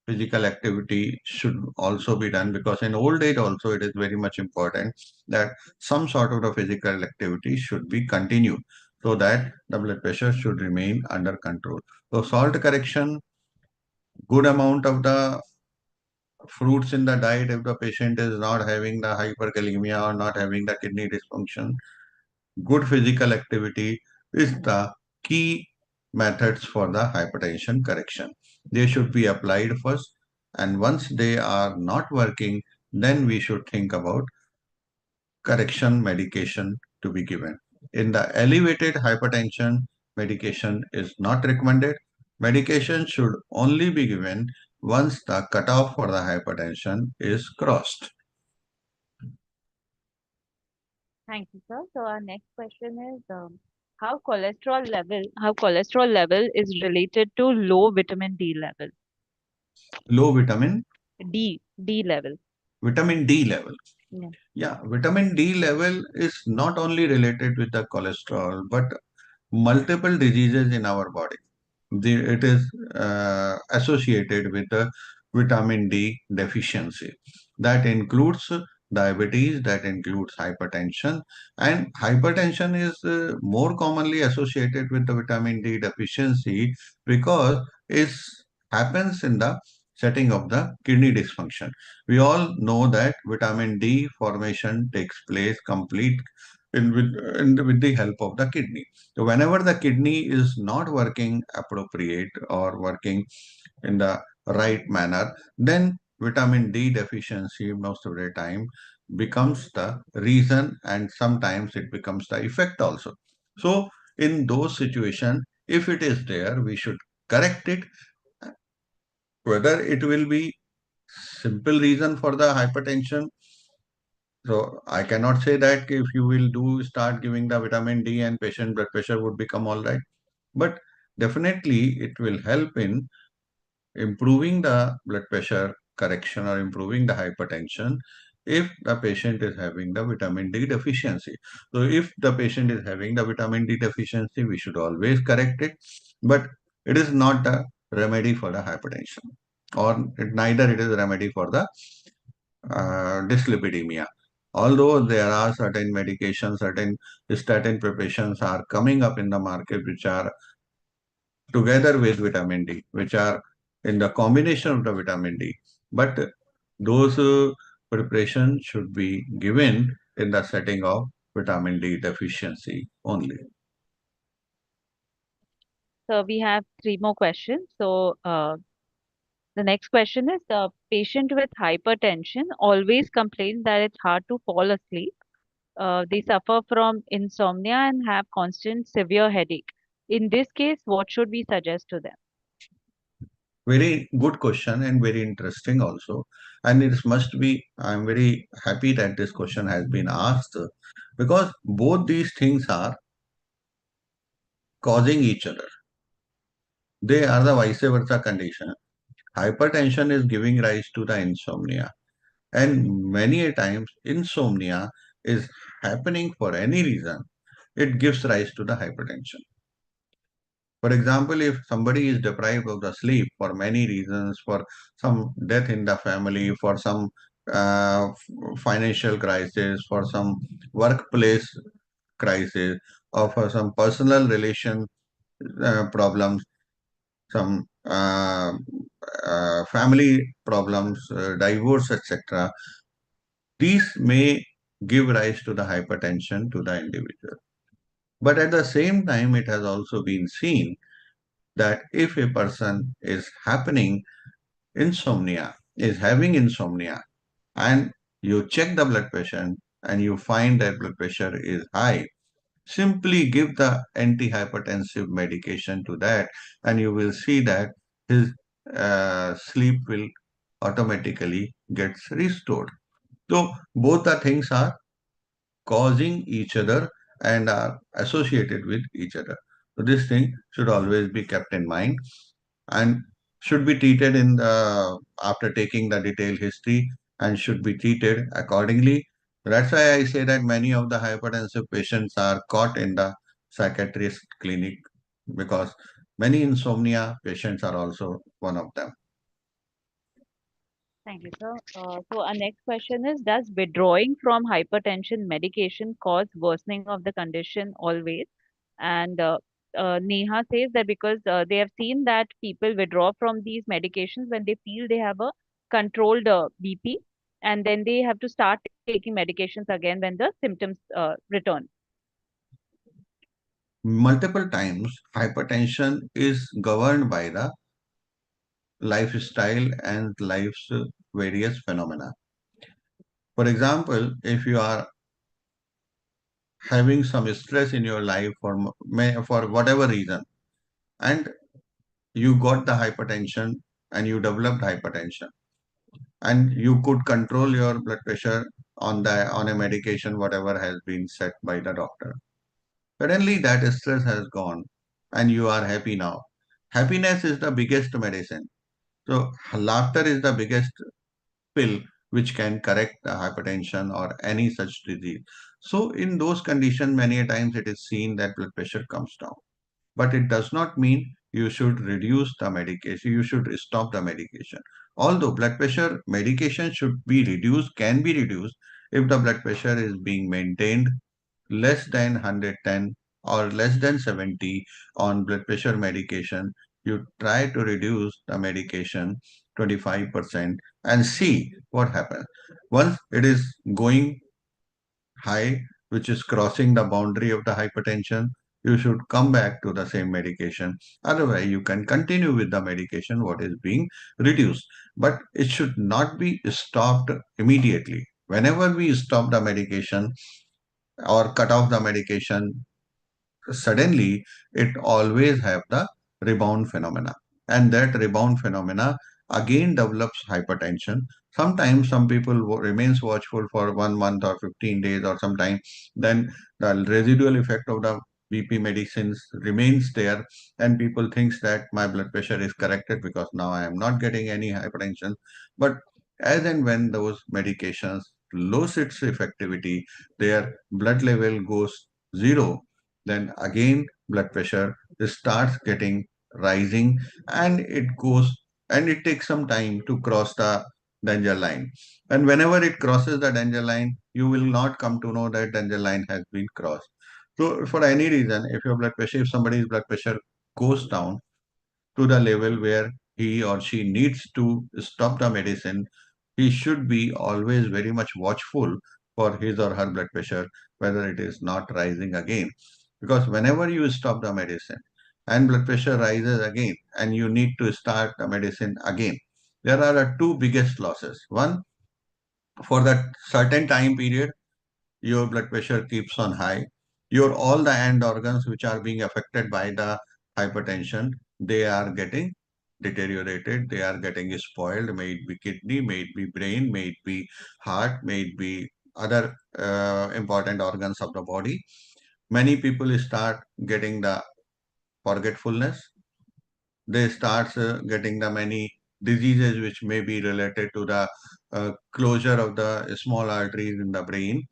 Speaker 5: physical activity should also be done, because in old age also it is very much important that some sort of the physical activity should be continued, so that the blood pressure should remain under control. So salt correction, good amount of the fruits in the diet if the patient is not having the hyperkalemia or not having the kidney dysfunction. Good physical activity is the key methods for the hypertension correction. They should be applied first, and once they are not working, then we should think about correction medication to be given. In the elevated hypertension, medication is not recommended. Medication should only be given once the cutoff for the hypertension is crossed.
Speaker 3: Thank you, sir. So our next question is how cholesterol level is related to low vitamin D level.
Speaker 5: Low vitamin
Speaker 3: D level.
Speaker 5: Vitamin D level.
Speaker 3: Yeah.
Speaker 5: Yeah, vitamin D level is not only related with the cholesterol, but multiple diseases in our body. It is associated with the vitamin D deficiency. That includes diabetes, that includes hypertension, and hypertension is more commonly associated with the vitamin D deficiency because it happens in the setting of the kidney dysfunction. We all know that vitamin D formation takes place complete with the help of the kidney. So whenever the kidney is not working appropriate or working in the right manner, then vitamin D deficiency most of the time becomes the reason, and sometimes it becomes the effect also. So in those situations, if it is there, we should correct it. Whether it will be simple reason for the hypertension, so I cannot say that if you will start giving the vitamin D and patient blood pressure would become all right. But definitely it will help in improving the blood pressure correction or improving the hypertension if the patient is having the vitamin D deficiency. So if the patient is having the vitamin D deficiency, we should always correct it. But it is not a remedy for the hypertension, or neither it is a remedy for the dyslipidemia. Although there are certain medications, certain statin preparations are coming up in the market which are together with vitamin D, which are in the combination of the vitamin D. But those preparations should be given in the setting of vitamin D deficiency only.
Speaker 3: So we have three more questions. So the next question is the patient with hypertension always complains that it's hard to fall asleep. They suffer from insomnia and have constant severe headache. In this case, what should we suggest to them?
Speaker 5: Very good question and very interesting also. And it must be, I'm very happy that this question has been asked, because both these things are causing each other. They are the vice versa condition. Hypertension is giving rise to the insomnia. And many a times insomnia is happening for any reason. It gives rise to the hypertension. For example, if somebody is deprived of the sleep for many reasons, for some death in the family, for some financial crisis, for some workplace crisis, or for some personal relation problems, some family problems, divorce, etc., these may give rise to the hypertension to the individual. But at the same time, it has also been seen that if a person is having insomnia, and you check the blood pressure and you find that blood pressure is high, simply give the antihypertensive medication to that, and you will see that his sleep will automatically gets restored. So both the things are causing each other and are associated with each other. So this thing should always be kept in mind and should be treated in the after taking the detailed history and should be treated accordingly. That's why I say that many of the hypertensive patients are caught in the psychiatrist clinic because many insomnia patients are also one of them.
Speaker 3: Thank you, sir. So our next question is, does withdrawing from hypertension medication cause worsening of the condition always? And Neha says that because they have seen that people withdraw from these medications when they feel they have a controlled BP, and then they have to start taking medications again when the symptoms return.
Speaker 5: Multiple times, hypertension is governed by the lifestyle and life's various phenomena. For example, if you are having some stress in your life for whatever reason, and you got the hypertension and you developed hypertension, and you could control your blood pressure on a medication whatever has been set by the doctor. Suddenly that stress has gone and you are happy now. Happiness is the biggest medicine. So laughter is the biggest pill which can correct the hypertension or any such disease. So in those conditions, many a times it is seen that blood pressure comes down. But it does not mean you should reduce the medication, you should stop the medication. Although blood pressure medication should be reduced, can be reduced if the blood pressure is being maintained less than 110 or less than 70 on blood pressure medication. You try to reduce the medication 25% and see what happens. Once it is going high, which is crossing the boundary of the hypertension, you should come back to the same medication. Otherwise, you can continue with the medication, what is being reduced. But it should not be stopped immediately. Whenever we stop the medication or cut off the medication, suddenly it always have the rebound phenomena, and that rebound phenomena again develops hypertension. Sometimes some people remains watchful for 1 month or 15 days or sometime, then the residual effect of the BP medicines remains there, and people thinks that my blood pressure is corrected because now I am not getting any hypertension. But as and when those medications lose its effectivity, their blood level goes zero, then again blood pressure starts getting rising, and it goes and it takes some time to cross the danger line. And whenever it crosses the danger line, you will not come to know that danger line has been crossed. So for any reason, if somebody's blood pressure goes down to the level where he or she needs to stop the medicine, he should be always very much watchful for his or her blood pressure, whether it is not rising again. Because whenever you stop the medicine and blood pressure rises again and you need to start the medicine again, there are two biggest losses. One, for that certain time period, your blood pressure keeps on high. Your all the end organs which are being affected by the hypertension, they are getting deteriorated, they are getting spoiled, may it be kidney, may it be brain, may it be heart, may it be other important organs of the body. Many people start getting the forgetfulness. They start getting the many diseases which may be related to the closure of the small arteries in the brain.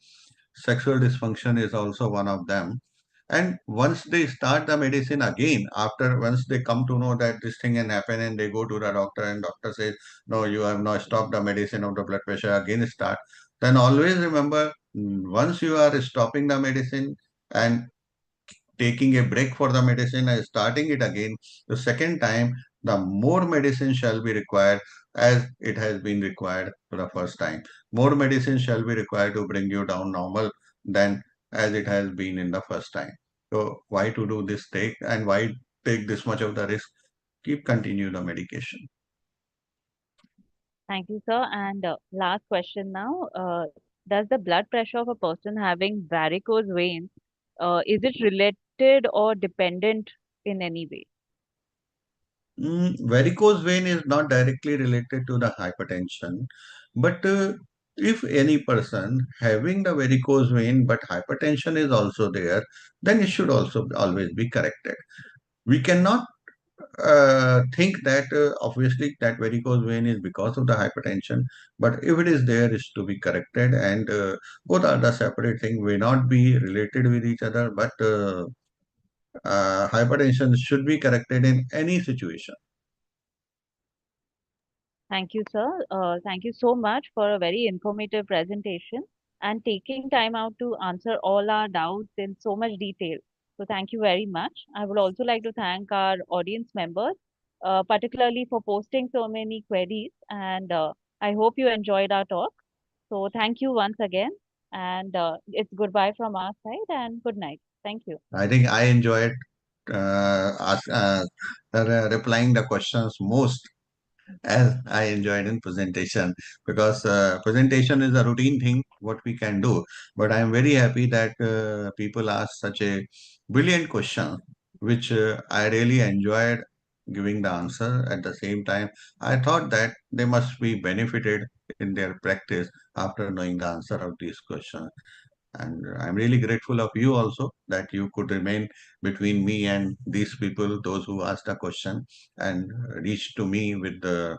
Speaker 5: Sexual dysfunction is also one of them. And once they start the medicine again, after once they come to know that this thing can happen and they go to the doctor and doctor says, no, you have not stopped the medicine of the blood pressure, again start. Then always remember, once you are stopping the medicine and taking a break for the medicine and starting it again, the second time, the more medicine shall be required as it has been required for the first time. More medicine shall be required to bring you down normal than as it has been in the first time. So why to do this take and why take this much of the risk? Keep continue the medication.
Speaker 3: Thank you, sir. And last question now. Does the blood pressure of a person having varicose veins, is it related or dependent in any way?
Speaker 5: Varicose vein is not directly related to the hypertension, but if any person having the varicose vein but hypertension is also there, then it should also always be corrected. We cannot think that obviously that varicose vein is because of the hypertension, but if it is there, it's to be corrected, and both are the separate thing, may not be related with each other, but hypertension should be corrected in any situation.
Speaker 3: Thank you, sir. Thank you so much for a very informative presentation and taking time out to answer all our doubts in so much detail. So thank you very much. I would also like to thank our audience members, particularly for posting so many queries. And I hope you enjoyed our talk. So thank you once again. And it's goodbye from our side and good night. Thank you.
Speaker 5: I think I enjoyed replying the questions most, as I enjoyed in presentation, because presentation is a routine thing what we can do. But I am very happy that people asked such a brilliant question, which I really enjoyed giving the answer. At the same time, I thought that they must be benefited in their practice after knowing the answer of these questions. And I'm really grateful of you also that you could remain between me and these people, those who asked the question, and reach to me with the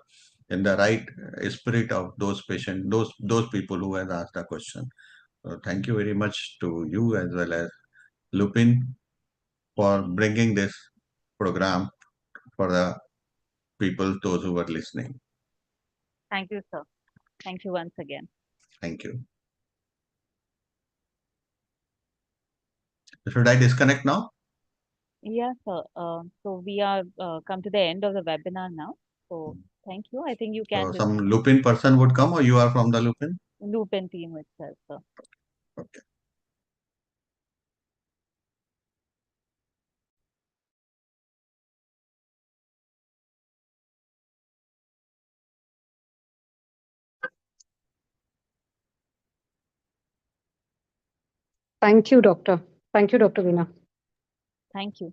Speaker 5: in the right spirit of those patients, those people who has asked the question. So thank you very much to you as well as Lupin for bringing this program for the people, those who were listening.
Speaker 3: Thank you, sir. Thank you once again.
Speaker 5: Thank you. Should I disconnect now?
Speaker 3: Yes, sir. So we are come to the end of the webinar now. So thank you. I think you can
Speaker 5: So some Lupin person would come, or you are from the Lupin?
Speaker 3: Lupin team itself, sir.
Speaker 5: Okay.
Speaker 1: Thank you, Doctor. Thank you, Dr. Veena.
Speaker 3: Thank you.